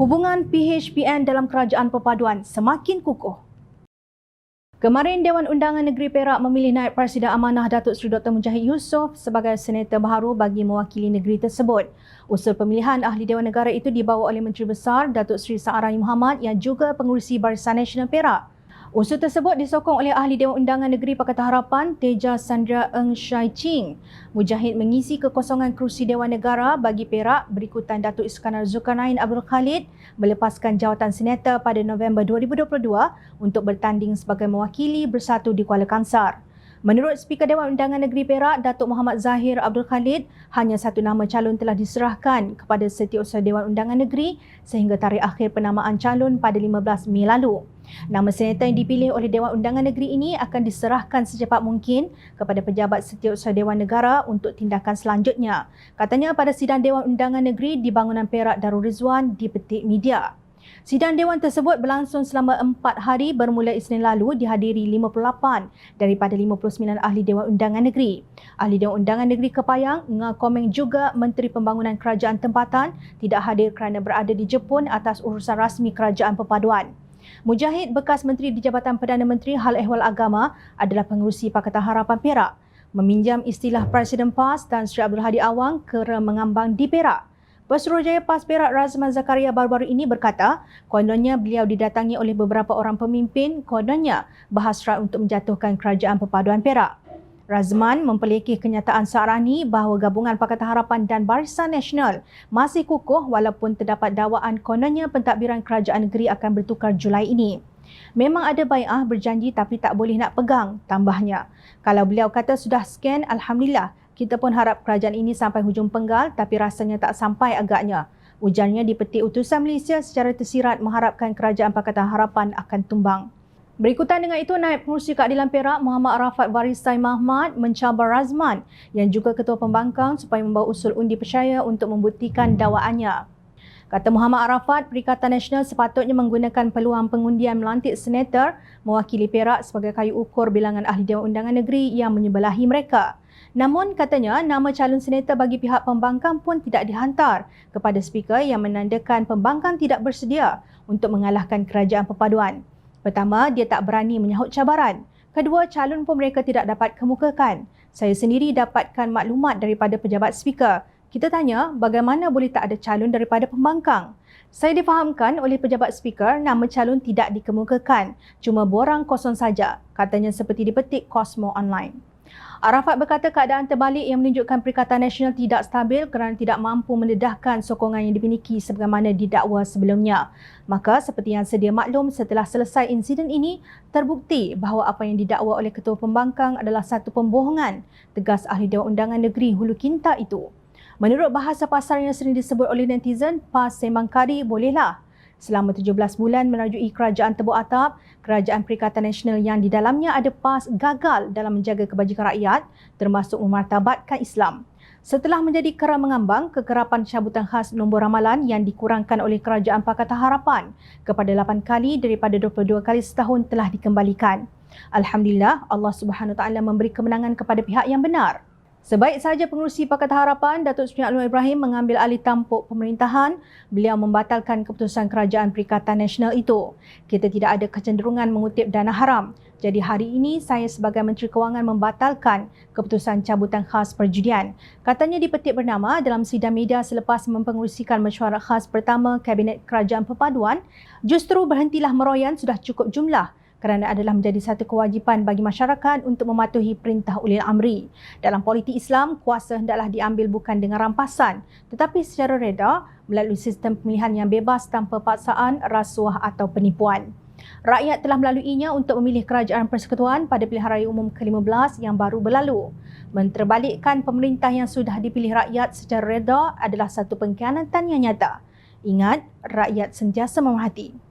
Hubungan PHPN dalam Kerajaan Perpaduan semakin kukuh. Kemarin, Dewan Undangan Negeri Perak memilih Naib Presiden Amanah Datuk Seri Dr. Mujahid Yusof sebagai senator baharu bagi mewakili negeri tersebut. Usul pemilihan ahli Dewan Negara itu dibawa oleh Menteri Besar Datuk Seri Sa'arani Muhammad yang juga pengurusi Barisan Nasional Perak. Usul tersebut disokong oleh ahli Dewan Undangan Negeri Pakatan Harapan Teja Sandra Eng Shai Ching. Mujahid mengisi kekosongan kerusi Dewan Negara bagi Perak berikutan Datuk Iskandar Zulkarnain Abdul Khalid melepaskan jawatan senator pada November 2022 untuk bertanding sebagai mewakili Bersatu di Kuala Kangsar. Menurut Speaker Dewan Undangan Negeri Perak, Datuk Muhammad Zahir Abdul Khalid, hanya satu nama calon telah diserahkan kepada Setiausaha Dewan Undangan Negeri sehingga tarikh akhir penamaan calon pada 15 Mei lalu. Nama senator yang dipilih oleh Dewan Undangan Negeri ini akan diserahkan secepat mungkin kepada pejabat Setiausaha Dewan Negara untuk tindakan selanjutnya. Katanya pada sidang Dewan Undangan Negeri di bangunan Perak Darul Rizwan dipetik media. Sidang Dewan tersebut berlangsung selama 4 hari bermula Isnin lalu dihadiri 58 daripada 59 ahli Dewan Undangan Negeri. Ahli Dewan Undangan Negeri Kepayang, Nga Komeng juga Menteri Pembangunan Kerajaan Tempatan tidak hadir kerana berada di Jepun atas urusan rasmi Kerajaan Perpaduan. Mujahid, bekas Menteri di Jabatan Perdana Menteri Hal Ehwal Agama, adalah pengerusi Pakatan Harapan Perak. Meminjam istilah Presiden PAS dan Sri Abdul Hadi Awang kera mengambang di Perak. Pesuruhjaya PAS Perak Razman Zakaria baru-baru ini berkata, kononnya beliau didatangi oleh beberapa orang pemimpin, kononnya berhasrat untuk menjatuhkan Kerajaan Perpaduan Perak. Razman memperlekeh kenyataan Sa'arani bahawa gabungan Pakatan Harapan dan Barisan Nasional masih kukuh walaupun terdapat dakwaan kononnya pentadbiran kerajaan negeri akan bertukar Julai ini. Memang ada bai'ah berjanji tapi tak boleh nak pegang, tambahnya. Kalau beliau kata sudah scan, Alhamdulillah. Kita pun harap kerajaan ini sampai hujung penggal tapi rasanya tak sampai agaknya. Ujarnya dipetik utusan Malaysia secara tersirat mengharapkan Kerajaan Pakatan Harapan akan tumbang. Berikutan dengan itu, Naib Pengerusi Keadilan Perak Muhammad Arafat Warisai Mahmad mencabar Razman yang juga Ketua Pembangkang supaya membawa usul undi percaya untuk membuktikan dakwaannya. Kata Muhammad Arafat, Perikatan Nasional sepatutnya menggunakan peluang pengundian melantik senator mewakili Perak sebagai kayu ukur bilangan ahli Dewan Undangan Negeri yang menyebelahi mereka. Namun, katanya, nama calon senator bagi pihak pembangkang pun tidak dihantar kepada Speaker yang menandakan pembangkang tidak bersedia untuk mengalahkan Kerajaan Perpaduan. Pertama, dia tak berani menyahut cabaran. Kedua, calon pun mereka tidak dapat kemukakan. Saya sendiri dapatkan maklumat daripada pejabat Speaker. Kita tanya, bagaimana boleh tak ada calon daripada pembangkang? Saya difahamkan oleh pejabat Speaker, nama calon tidak dikemukakan. Cuma borang kosong saja, katanya seperti dipetik Cosmo Online. Arafat berkata keadaan terbalik yang menunjukkan Perikatan Nasional tidak stabil kerana tidak mampu mendedahkan sokongan yang dimiliki sebagaimana didakwa sebelumnya. Maka seperti yang sedia maklum, setelah selesai insiden ini, terbukti bahawa apa yang didakwa oleh Ketua Pembangkang adalah satu pembohongan, tegas ahli Dewan Undangan Negeri Hulu Kinta itu. Menurut bahasa pasar yang sering disebut oleh netizen, PAS sembang kari bolehlah. Selama 17 bulan merajui kerajaan tebuk atap, Kerajaan Perikatan Nasional yang di dalamnya ada PAS gagal dalam menjaga kebajikan rakyat termasuk memartabatkan Islam. Setelah menjadi kera mengambang, kekerapan cabutan khas nombor ramalan yang dikurangkan oleh Kerajaan Pakatan Harapan kepada 8 kali daripada 22 kali setahun telah dikembalikan. Alhamdulillah, Allah Subhanahu Wa Taala memberi kemenangan kepada pihak yang benar. Sebaik sahaja pengerusi Pakatan Harapan, Datuk Seri Anwar Ibrahim mengambil alih tampuk pemerintahan, beliau membatalkan keputusan Kerajaan Perikatan Nasional itu. Kita tidak ada kecenderungan mengutip dana haram. Jadi hari ini saya sebagai Menteri Kewangan membatalkan keputusan cabutan khas perjudian. Katanya dipetik bernama dalam sidang media selepas mempengerusikan mesyuarat khas pertama Kabinet Kerajaan Perpaduan, justru berhentilah meroyan sudah cukup jumlah kerana adalah menjadi satu kewajipan bagi masyarakat untuk mematuhi perintah ulil amri. Dalam politik Islam, kuasa hendaklah diambil bukan dengan rampasan, tetapi secara reda melalui sistem pemilihan yang bebas tanpa paksaan, rasuah atau penipuan. Rakyat telah melaluinya untuk memilih Kerajaan Persekutuan pada pilihan raya umum ke-15 yang baru berlalu. Menterbalikkan pemerintah yang sudah dipilih rakyat secara reda adalah satu pengkhianatan yang nyata. Ingat, rakyat sentiasa memerhati.